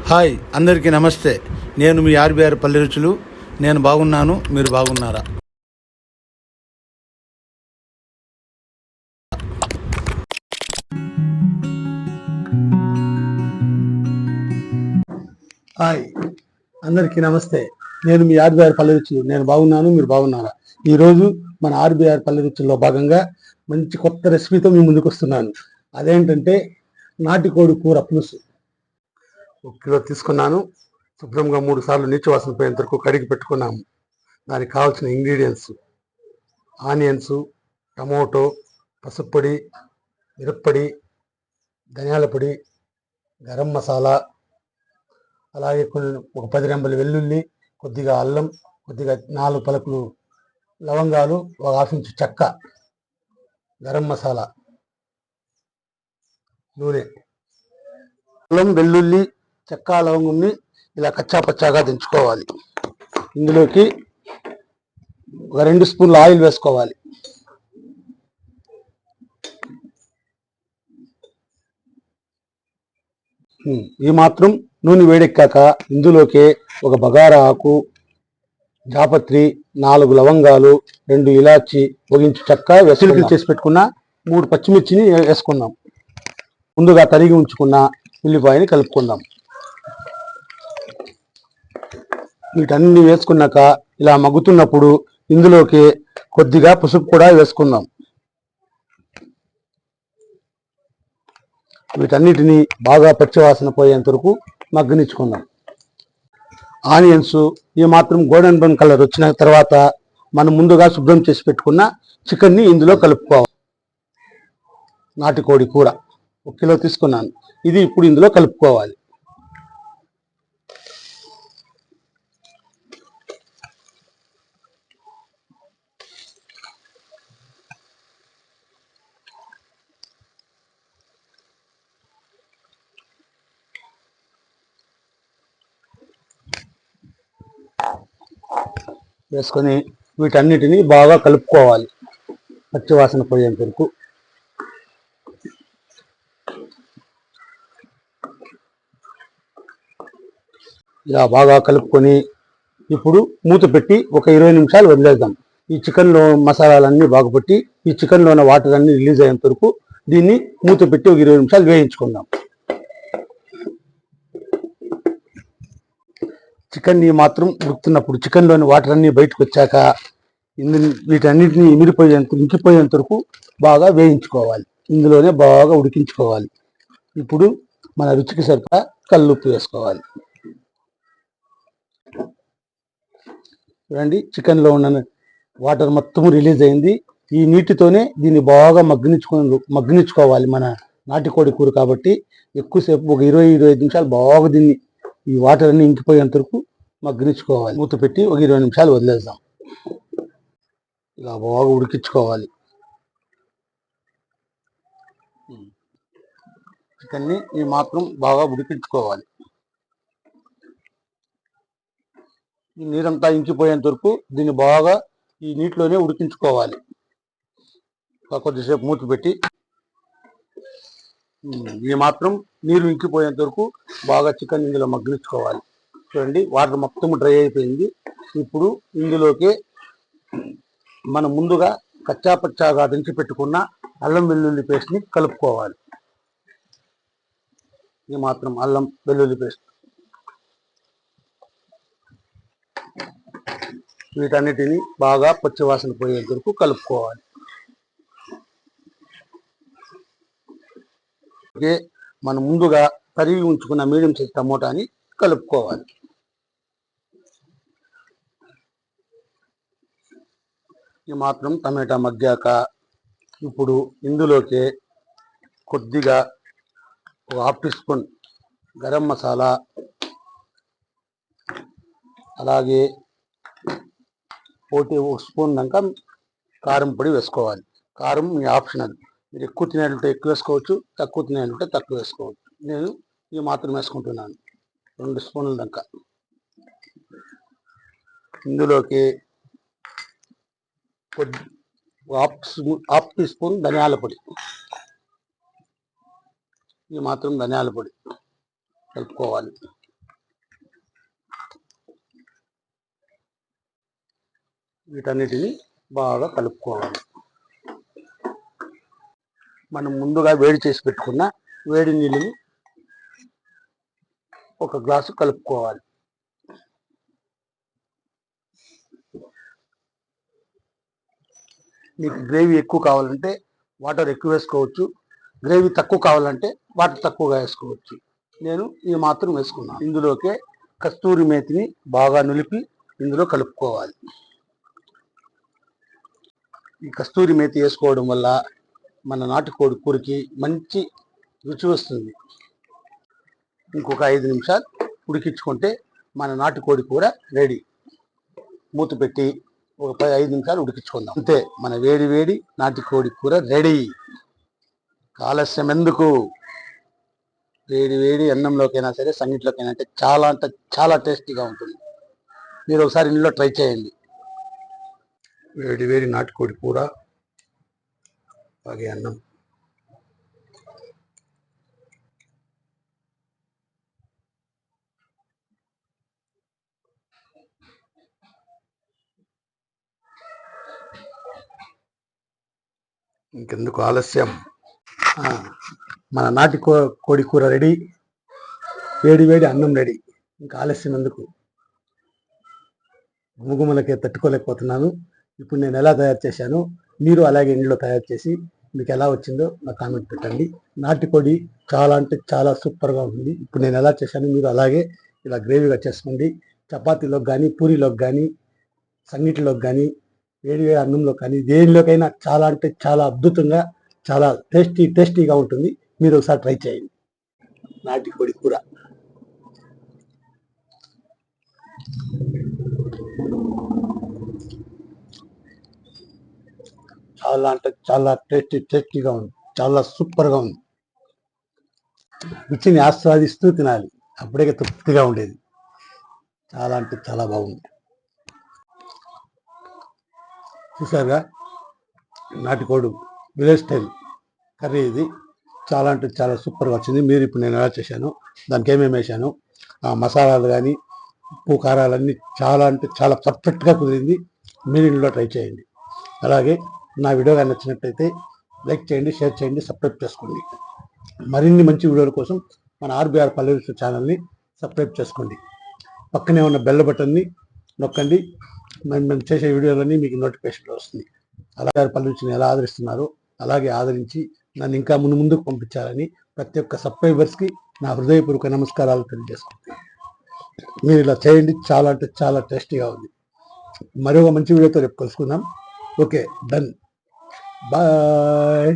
Hi అందరికీ నమస్తే. నేను మీ ఆర్బీఆర్ పల్లె రుచులు. నేను బాగున్నాను, మీరు బాగున్నారా? హాయ్ అందరికీ నమస్తే. నేను మీ ఆర్బీఆర్ పల్లె రుచులు. నేను బాగున్నాను, మీరు బాగున్నారా? ఈరోజు మన ఆర్బీఆర్ పల్లె రుచుల్లో భాగంగా మంచి కొత్త రెసిపీతో మీ ముందుకు వస్తున్నాను. అదేంటంటే నాటుకోడి కూర పులుసు. 1 కిలో తీసుకున్నాను. శుభ్రంగా 3 సార్లు నీచు వాసన పోయేంత వరకు కడిగి పెట్టుకున్నాము. దానికి కావాల్సిన ఇంగ్రీడియంట్స్: ఆనియన్స్, టమోటో, పసుపు పొడి, మిరప్పొడి, ధనియాల పొడి, గరం మసాలా, అలాగే ఒక 10 రెమ్మలు వెల్లుల్లి, కొద్దిగా అల్లం, కొద్దిగా 4 పలుకులు లవంగాలు, ఒక 1/2 ఇంచు చెక్క, గరం మసాలా, నూనె. అల్లం, వెల్లుల్లి, చెక్క, లవంగుని ఇలా కచ్చా పచ్చాగా దించుకోవాలి. ఇందులోకి ఒక 2 స్పూన్లు ఆయిల్ వేసుకోవాలి. ఈ మాత్రం నూనె వేడెక్కాక ఇందులోకి ఒక బగారా ఆకు, జాపత్రి, 4 లవంగాలు, 2 ఇలాచి, 1 ఇంచు చెక్క, వెసులుకి చేసి పెట్టుకున్న 3 పచ్చిమిర్చిని వేసుకుందాం. ముందుగా తరిగి ఉంచుకున్న ఉల్లిపాయని కలుపుకుందాం. వీటన్ని వేసుకున్నాక ఇలా మగ్గుతున్నప్పుడు ఇందులోకి కొద్దిగా పసుపు కూడా వేసుకుందాం. వీటన్నిటిని బాగా పచ్చివాసన పోయేంత వరకు మగ్గనిచ్చుకుందాం. ఆనియన్స్ ఈ మాత్రం గోల్డెన్ బ్రౌన్ కలర్ వచ్చిన తర్వాత మనం ముందుగా శుభ్రం చేసి పెట్టుకున్న చికెన్ని ఇందులో కలుపుకోవాలి. నాటుకోడి కూర 1 కిలో తీసుకున్నాను. ఇది ఇప్పుడు ఇందులో కలుపుకోవాలి. వేసుకొని వీటన్నిటిని బాగా కలుపుకోవాలి పచ్చివాసన పోయేంత వరకు. ఇలా బాగా కలుపుకొని ఇప్పుడు మూత పెట్టి ఒక 20 నిమిషాలు వదిలేద్దాం. ఈ చికెన్లో మసాలాలన్నీ బాగుపట్టి ఈ చికెన్లో ఉన్న వాటర్ అన్ని రిలీజ్ అయ్యేంత వరకు దీన్ని మూత పెట్టి ఒక 20 నిమిషాలు వేయించుకుందాం. చికెన్ని మాత్రం ఉడుకుతున్నప్పుడు చికెన్లోని వాటర్ అన్ని బయటకు వచ్చాక వీటన్నిటిని ఇంకిపోయేంత వరకు బాగా వేయించుకోవాలి. ఇందులోనే బాగా ఉడికించుకోవాలి. ఇప్పుడు మన రుచికి సరిపడా కల్లుప్పు వేసుకోవాలి. చూడండి, చికెన్లో ఉన్న వాటర్ మొత్తం రిలీజ్ అయింది. ఈ నీటితోనే దీన్ని బాగా మగ్గనిచ్చుకోవాలి. మన నాటుకోడి కూర కాబట్టి ఎక్కువసేపు ఒక 20-25 నిమిషాలు బాగా దీన్ని ఈ వాటర్ అన్ని ఇంకిపోయేంత వరకు మగ్గనిచ్చుకోవాలి. మూత పెట్టి ఒక 20 నిమిషాలు వదిలేద్దాం. ఇలా బాగా ఉడికించుకోవాలి. చికెన్ని ఈ మాత్రం బాగా ఉడికించుకోవాలి. ఈ నీరంతా ఇంకిపోయేంత వరకు దీన్ని బాగా ఈ నీటిలోనే ఉడికించుకోవాలి. కొద్దిసేపు మూత పెట్టి ఈ మాత్రం నీరు ఇంకిపోయేంత వరకు బాగా చికెన్ ఇందులో మగ్గనిచ్చుకోవాలి. చూడండి, వాటర్ మొత్తం డ్రై అయిపోయింది. ఇప్పుడు ఇందులోకి మనం ముందుగా కచ్చా పచ్చాగా దంచి పెట్టుకున్న అల్లం వెల్లుల్లి పేస్ట్ని కలుపుకోవాలి. ఈ మాత్రం అల్లం వెల్లుల్లి పేస్ట్ వీటన్నిటిని బాగా పచ్చివాసన పోయేంత వరకు కలుపుకోవాలి. మనం ముందుగా తరిగి ఉంచుకున్న మీడియం సైజ్ టమోటాని కలుపుకోవాలి. ఈ మాత్రం టమాటా మగ్గాక ఇప్పుడు ఇందులోకి కొద్దిగా ఒక 1/2 టీ స్పూన్ గరం మసాలా, అలాగే 1 స్పూన్ దాకా కారం పొడి వేసుకోవాలి. కారం మీ ఆప్షనల్. మీరు ఎక్కువ తినేటంటే ఎక్కువ వేసుకోవచ్చు, తక్కువ తినేటంటే తక్కువ వేసుకోవచ్చు. నేను ఈ మాత్రం వేసుకుంటున్నాను, 2 స్పూన్ల దాకా. ఇందులోకి 1/2 టీ స్పూన్ ధనియాల పొడి, ఈ మాత్రం ధనియాల పొడి కలుపుకోవాలి. వీటన్నిటిని బాగా కలుపుకోవాలి. మనం ముందుగా వేడి చేసి పెట్టుకున్న వేడి నీళ్ళని ఒక గ్లాసు కలుపుకోవాలి. మీకు గ్రేవీ ఎక్కువ కావాలంటే వాటర్ ఎక్కువ వేసుకోవచ్చు, గ్రేవీ తక్కువ కావాలంటే వాటర్ తక్కువగా వేసుకోవచ్చు. నేను ఈ మాత్రం వేసుకున్నాను. ఇందులోకే కస్తూరి మేతిని బాగా నులిపి ఇందులో కలుపుకోవాలి. ఈ కస్తూరి మేతి వేసుకోవడం వల్ల మన నాటుకోడి కూరకి మంచి రుచి వస్తుంది. ఇంకొక 5 నిమిషాలు ఉడికించుకుంటే మన నాటుకోడి కూర రెడీ. మూత పెట్టి ఒక 5 నిమిషాలు ఉడికించుకుందాం. అంతే, మన వేడి వేడి నాటుకోడి కూర రెడీ. ఆలస్యం ఎందుకు? వేడి వేడి అన్నంలోకైనా సరే, సంగీట్లోకైనా అంటే చాలా టేస్టీగా ఉంటుంది. మీరు ఒకసారి ఇంట్లో ట్రై చేయండి. వేడి వేడి నాటుకోడి కూర, అలాగే అన్నం. ఇంకెందుకు ఆలస్యం, మన కోడి కూర రెడీ, వేడి వేడి అన్నం రెడీ. ఇంకా ఆలస్యం ఎందుకు? గుమగుమలకే తట్టుకోలేకపోతున్నాను. ఇప్పుడు నేను ఎలా తయారు చేశానో మీరు అలాగే ఇంట్లో తయారు చేసి మీకు ఎలా వచ్చిందో నాకు కామెంట్ పెట్టండి. నాటుకోడి చాలా అంటే చాలా సూపర్గా ఉంటుంది. ఇప్పుడు నేను ఎలా చేశానో మీరు అలాగే ఇలా గ్రేవీగా చేసుకోండి. చపాతీలోకి కానీ, పూరీలోకి కానీ, సంగీట్లోకి కానీ, వేడి వేడి అన్నంలో కానీ, దేనిలోకైనా చాలా అంటే చాలా అద్భుతంగా, చాలా టేస్టీగా ఉంటుంది. మీరు ఒకసారి ట్రై చేయండి. నాటుకోడి కూర చాలా అంటే చాలా టేస్టీగా ఉంది. చాలా సూపర్గా ఉంది. రుచిని ఆస్వాదిస్తూ తినాలి, అప్పుడే తృప్తిగా ఉండేది. చాలా అంటే చాలా బాగుంది. చూసారుగా, నాటుకోడు విలేజ్ స్టైల్ కర్రీ ఇది. చాలా అంటే చాలా సూపర్గా వచ్చింది. మీరు ఇప్పుడు నేను ఎలా చేశాను, దానికి ఏమేమి వేసాను, ఆ మసాలాలు కానీ, ఉప్పు కారాలన్నీ చాలా అంటే చాలా పర్ఫెక్ట్గా కుదిరింది. మీరు ఇంట్లో ట్రై చేయండి. అలాగే నా వీడియో కానీ నచ్చినట్లయితే లైక్ చేయండి, షేర్ చేయండి, సబ్స్క్రైబ్ చేసుకోండి. మరిన్ని మంచి వీడియోల కోసం మన ఆర్బీఆర్ పల్లె రుచులు ఛానల్ని సబ్స్క్రైబ్ చేసుకోండి. పక్కనే ఉన్న బెల్ బటన్ని నొక్కండి. మేము చేసే వీడియోలన్నీ మీకు నోటిఫికేషన్లో వస్తుంది. అలాగే పల్లె రుచిని ఎలా ఆదరిస్తున్నారో అలాగే ఆదరించి నన్ను ఇంకా ముందుకు పంపించాలని ప్రతి ఒక్క సబ్స్క్రైబర్స్కి నా హృదయపూర్వక నమస్కారాలు తెలియజేసుకుంటాను. మీరు ఇలా చేయండి, చాలా అంటే చాలా టేస్టీగా ఉంది. మరొక మంచి వీడియోతో రేపు కలుసుకుందాం. Okay, done, bye.